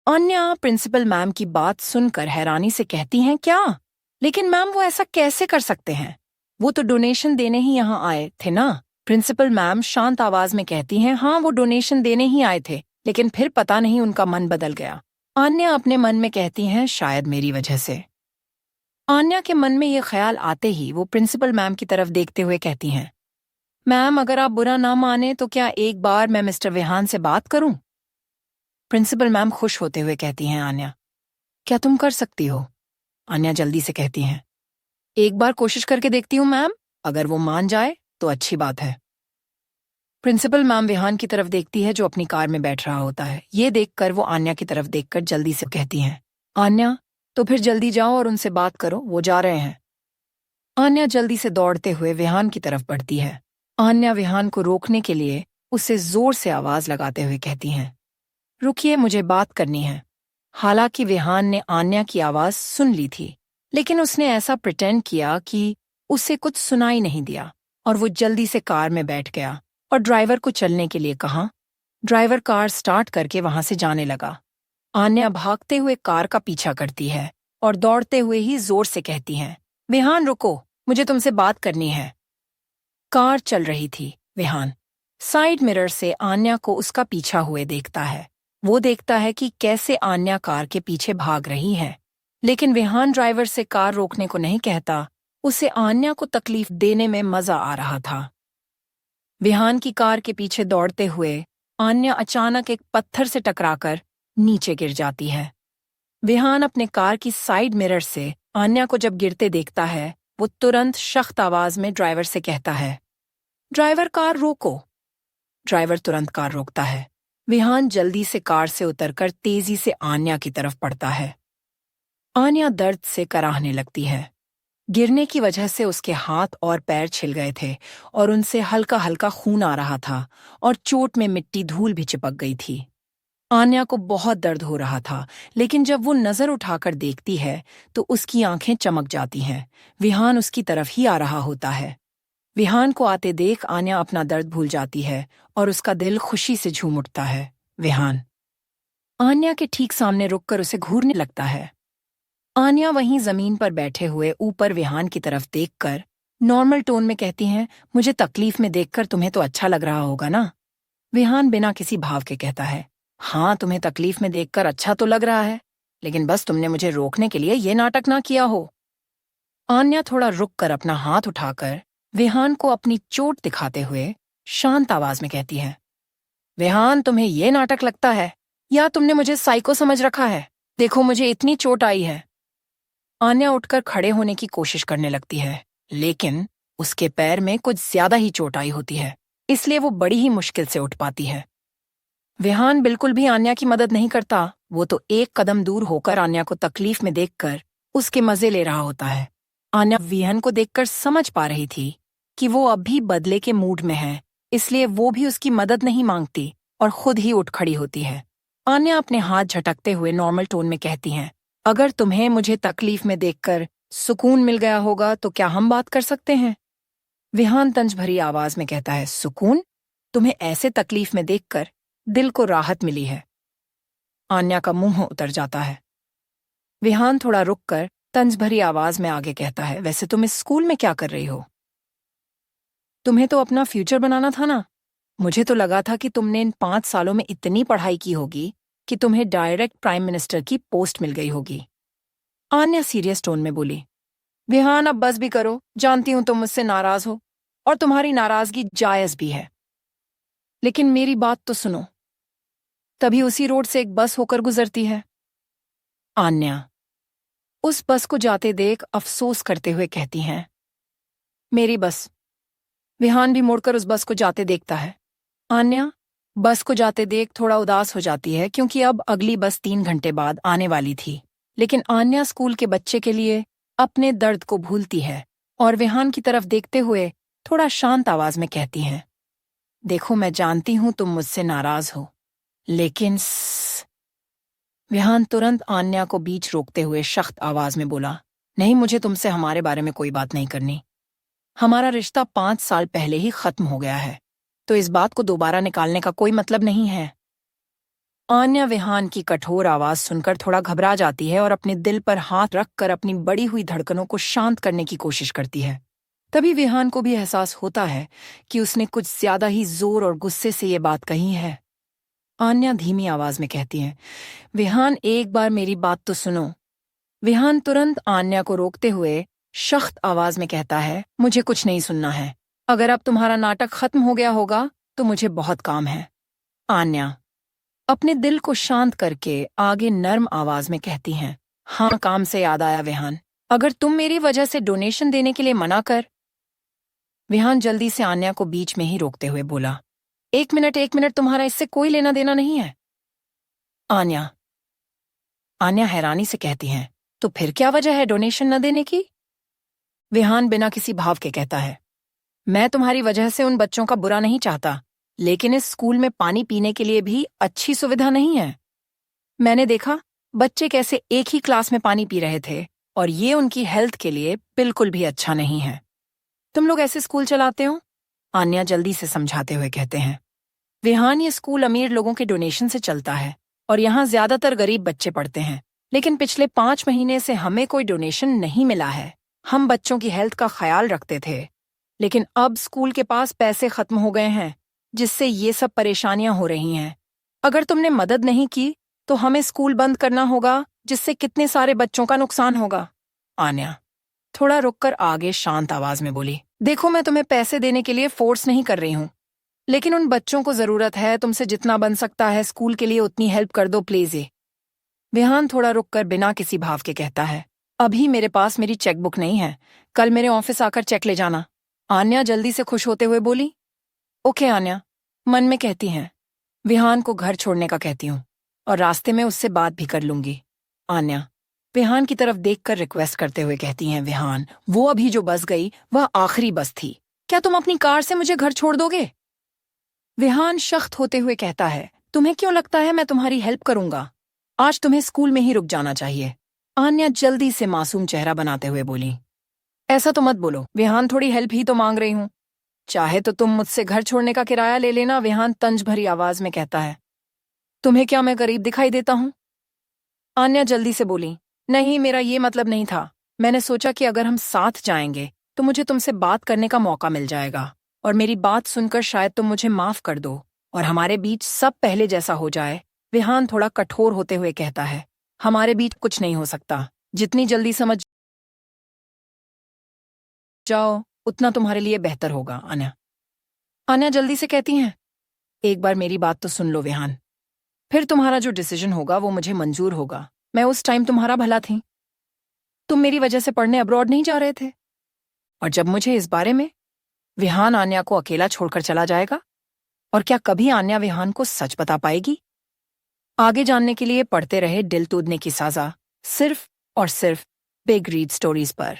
अन्या principal ma'am की बात सुनकर हैरानी से कहती हैं, क्या? लेकिन मैम वो ऐसा कैसे कर सकते हैं? वो तो डोनेशन देने ही यहाँ आए थे ना। प्रिंसिपल मैम शांत आवाज में कहती हैं, हाँ वो डोनेशन देने ही आए थे, लेकिन फिर पता नहीं उनका मन बदल गया। आन्या अपने मन में कहती हैं, शायद मेरी वजह से। आन्या के मन में ये ख्याल आते ही वो प्रिंसिपल मैम की तरफ देखते हुए कहती हैं, मैम अगर आप बुरा ना माने तो क्या एक बार मैं मिस्टर विहान से बात करूं? प्रिंसिपल मैम खुश होते हुए कहती हैं, आन्या क्या तुम कर सकती हो? आन्या जल्दी से कहती हैं, एक बार कोशिश करके देखती हूँ मैम, अगर वो मान जाए तो अच्छी बात है। प्रिंसिपल मैम विहान की तरफ देखती है जो अपनी कार में बैठ रहा होता है। ये देखकर वो आन्या की तरफ देखकर जल्दी से कहती हैं, आन्या तो फिर जल्दी जाओ और उनसे बात करो, वो जा रहे हैं। आन्या जल्दी से दौड़ते हुए विहान की तरफ बढ़ती है। आन्या विहान को रोकने के लिए उससे जोर से आवाज लगाते हुए कहती हैं, रुकिए मुझे बात करनी है। हालांकि विहान ने आन्या की आवाज सुन ली थी, लेकिन उसने ऐसा प्रिटेंड किया कि उसे कुछ सुनाई नहीं दिया और वो जल्दी से कार में बैठ गया और ड्राइवर को चलने के लिए कहा। ड्राइवर कार स्टार्ट करके वहां से जाने लगा। आन्या भागते हुए कार का पीछा करती है और दौड़ते हुए ही जोर से कहती है, विहान रुको, मुझे तुमसे बात करनी है। कार चल रही थी। विहान साइड मिरर से आन्या को उसका पीछा हुए देखता है। वो देखता है कि कैसे आन्या कार के पीछे भाग रही है, लेकिन विहान ड्राइवर से कार रोकने को नहीं कहता। उसे आन्या को तकलीफ देने में मजा आ रहा था। विहान की कार के पीछे दौड़ते हुए आन्या अचानक एक पत्थर से टकराकर नीचे गिर जाती है। विहान अपने कार की साइड मिरर से आन्या को जब गिरते देखता है, वो तुरंत सख्त आवाज में ड्राइवर से कहता है, ड्राइवर कार रोको। ड्राइवर तुरंत कार रोकता है। विहान जल्दी से कार से उतरकर तेजी से आन्या की तरफ बढ़ता है। आन्या दर्द से कराहने लगती है। गिरने की वजह से उसके हाथ और पैर छिल गए थे और उनसे हल्का हल्का खून आ रहा था और चोट में मिट्टी धूल भी चिपक गई थी। आन्या को बहुत दर्द हो रहा था, लेकिन जब वो नजर उठाकर देखती है तो उसकी आंखें चमक जाती हैं। विहान उसकी तरफ ही आ रहा होता है। विहान को आते देख आन्या अपना दर्द भूल जाती है और उसका दिल खुशी से झूम उठता है। विहान आन्या के ठीक सामने रुककर उसे घूरने लगता है। आन्या वहीं जमीन पर बैठे हुए ऊपर विहान की तरफ देखकर नॉर्मल टोन में कहती हैं, मुझे तकलीफ में देखकर तुम्हें तो अच्छा लग रहा होगा ना? विहान बिना किसी भाव के कहता है, हाँ तुम्हें तकलीफ में देखकर अच्छा तो लग रहा है, लेकिन बस तुमने मुझे रोकने के लिए ये नाटक ना किया हो। आन्या थोड़ा रुक कर अपना हाथ उठाकर विहान को अपनी चोट दिखाते हुए शांत आवाज में कहती है, विहान तुम्हें ये नाटक लगता है या तुमने मुझे साइको समझ रखा है? देखो मुझे इतनी चोट आई है। आन्या उठकर खड़े होने की कोशिश करने लगती है, लेकिन उसके पैर में कुछ ज्यादा ही चोट आई होती है, इसलिए वो बड़ी ही मुश्किल से उठ पाती है। विहान बिल्कुल भी आन्या की मदद नहीं करता। वो तो एक कदम दूर होकर आन्या को तकलीफ में देखकर उसके मजे ले रहा होता है। आन्या विहान को देखकर समझ पा रही थी कि वो अब भी बदले के मूड में है, इसलिए वो भी उसकी मदद नहीं मांगती और खुद ही उठ खड़ी होती है। आन्या अपने हाथ झटकते हुए नॉर्मल टोन में कहती हैं, अगर तुम्हें मुझे तकलीफ में देखकर सुकून मिल गया होगा तो क्या हम बात कर सकते हैं? विहान तंज भरी आवाज में कहता है, सुकून? तुम्हें ऐसे तकलीफ में देखकर दिल को राहत मिली है। आन्या का मुंह उतर जाता है। विहान थोड़ा रुककर तंज भरी आवाज में आगे कहता है, वैसे तुम इस स्कूल में क्या कर रही हो? तुम्हें तो अपना फ्यूचर बनाना था ना? मुझे तो लगा था कि तुमने इन 5 सालों में इतनी पढ़ाई की होगी कि तुम्हें डायरेक्ट प्राइम मिनिस्टर की पोस्ट मिल गई होगी। आन्या सीरियस टोन में बोली, विहान अब बस भी करो, जानती हूं तुम मुझसे नाराज हो और तुम्हारी नाराजगी जायज भी है, लेकिन मेरी बात तो सुनो। तभी उसी रोड से एक बस होकर गुजरती है। आन्या उस बस को जाते देख अफसोस करते हुए कहती हैं, मेरी बस। विहान भी मुड़कर उस बस को जाते देखता है। आन्या बस को जाते देख थोड़ा उदास हो जाती है, क्योंकि अब अगली बस 3 घंटे बाद आने वाली थी। लेकिन आन्या स्कूल के बच्चे के लिए अपने दर्द को भूलती है और विहान की तरफ देखते हुए थोड़ा शांत आवाज में कहती हैं, देखो मैं जानती हूं तुम मुझसे नाराज हो, लेकिन विहान तुरंत आन्या को बीच रोकते हुए सख्त आवाज में बोला, नहीं, मुझे तुमसे हमारे बारे में कोई बात नहीं करनी। हमारा रिश्ता 5 साल पहले ही खत्म हो गया है, तो इस बात को दोबारा निकालने का कोई मतलब नहीं है। आन्या विहान की कठोर आवाज सुनकर थोड़ा घबरा जाती है और अपने दिल पर हाथ रखकर अपनी बढ़ी हुई धड़कनों को शांत करने की कोशिश करती है। तभी विहान को भी एहसास होता है कि उसने कुछ ज्यादा ही जोर और गुस्से से ये बात कही है। आन्या धीमी आवाज में कहती है, विहान एक बार मेरी बात तो सुनो। विहान तुरंत आन्या को रोकते हुए सख्त आवाज में कहता है, मुझे कुछ नहीं सुनना है। अगर अब तुम्हारा नाटक खत्म हो गया होगा तो मुझे बहुत काम है। आन्या अपने दिल को शांत करके आगे नर्म आवाज में कहती हैं, हाँ काम से याद आया विहान, अगर तुम मेरी वजह से डोनेशन देने के लिए मना कर। विहान जल्दी से आन्या को बीच में ही रोकते हुए बोला, एक मिनट तुम्हारा इससे कोई लेना देना नहीं है। आन्या आन्या हैरानी से कहती हैं, तो फिर क्या वजह है डोनेशन न देने की? विहान बिना किसी भाव के कहता है, मैं तुम्हारी वजह से उन बच्चों का बुरा नहीं चाहता, लेकिन इस स्कूल में पानी पीने के लिए भी अच्छी सुविधा नहीं है। मैंने देखा बच्चे कैसे एक ही क्लास में पानी पी रहे थे और ये उनकी हेल्थ के लिए बिल्कुल भी अच्छा नहीं है। तुम लोग ऐसे स्कूल चलाते हो? आन्या जल्दी से समझाते हुए कहते हैं, विहान ये स्कूल अमीर लोगों के डोनेशन से चलता है और यहाँ ज्यादातर गरीब बच्चे पढ़ते हैं, लेकिन पिछले 5 महीने से हमें कोई डोनेशन नहीं मिला है। हम बच्चों की हेल्थ का ख्याल रखते थे, लेकिन अब स्कूल के पास पैसे खत्म हो गए हैं, जिससे ये सब परेशानियां हो रही हैं। अगर तुमने मदद नहीं की तो हमें स्कूल बंद करना होगा, जिससे कितने सारे बच्चों का नुकसान होगा। आन्या थोड़ा रुककर आगे शांत आवाज में बोली, देखो मैं तुम्हें पैसे देने के लिए फोर्स नहीं कर रही हूँ, लेकिन उन बच्चों को जरूरत है, तुमसे जितना बन सकता है स्कूल के लिए उतनी हेल्प कर दो प्लीज। ये विहान थोड़ा रुककर बिना किसी भाव के कहता है, अभी मेरे पास मेरी चेकबुक नहीं है, कल मेरे ऑफिस आकर चेक ले जाना। आन्या जल्दी से खुश होते हुए बोली, ओके आन्या। मन में कहती हैं, विहान को घर छोड़ने का कहती हूँ और रास्ते में उससे बात भी कर लूंगी। आन्या विहान की तरफ देखकर रिक्वेस्ट करते हुए कहती हैं, विहान वो अभी जो बस गई वह आखिरी बस थी, क्या तुम अपनी कार से मुझे घर छोड़ दोगे? विहान सख्त होते हुए कहता है, तुम्हें क्यों लगता है मैं तुम्हारी हेल्प करूंगा? आज तुम्हें स्कूल में ही रुक जाना चाहिए। आन्या जल्दी से मासूम चेहरा बनाते हुए बोली, ऐसा तो मत बोलो विहान, थोड़ी हेल्प ही तो मांग रही हूँ, चाहे तो तुम मुझसे घर छोड़ने का किराया ले लेना। विहान तंज भरी आवाज में कहता है, तुम्हें क्या मैं गरीब दिखाई देता हूँ? आन्या जल्दी से बोली, नहीं मेरा ये मतलब नहीं था, मैंने सोचा कि अगर हम साथ जाएंगे तो मुझे तुमसे बात करने का मौका मिल जाएगा और मेरी बात सुनकर शायद तुम मुझे माफ कर दो और हमारे बीच सब पहले जैसा हो जाए। विहान थोड़ा कठोर होते हुए कहता है, हमारे बीच कुछ नहीं हो सकता, जितनी जल्दी समझ जाओ उतना तुम्हारे लिए बेहतर होगा। आन्या जल्दी से कहती हैं, एक बार मेरी बात तो सुन लो विहान, फिर तुम्हारा जो डिसीजन होगा वो मुझे मंजूर होगा। मैं उस टाइम तुम्हारा भला थी, तुम मेरी वजह से पढ़ने अब्रॉड नहीं जा रहे थे, और जब मुझे इस बारे में विहान आन्या को अकेला छोड़कर चला जाएगा, और क्या कभी आन्या विहान को सच बता पाएगी? आगे जानने के लिए पढ़ते रहे दिल तोड़ने की सजा, सिर्फ और सिर्फ बिग रीड स्टोरीज पर।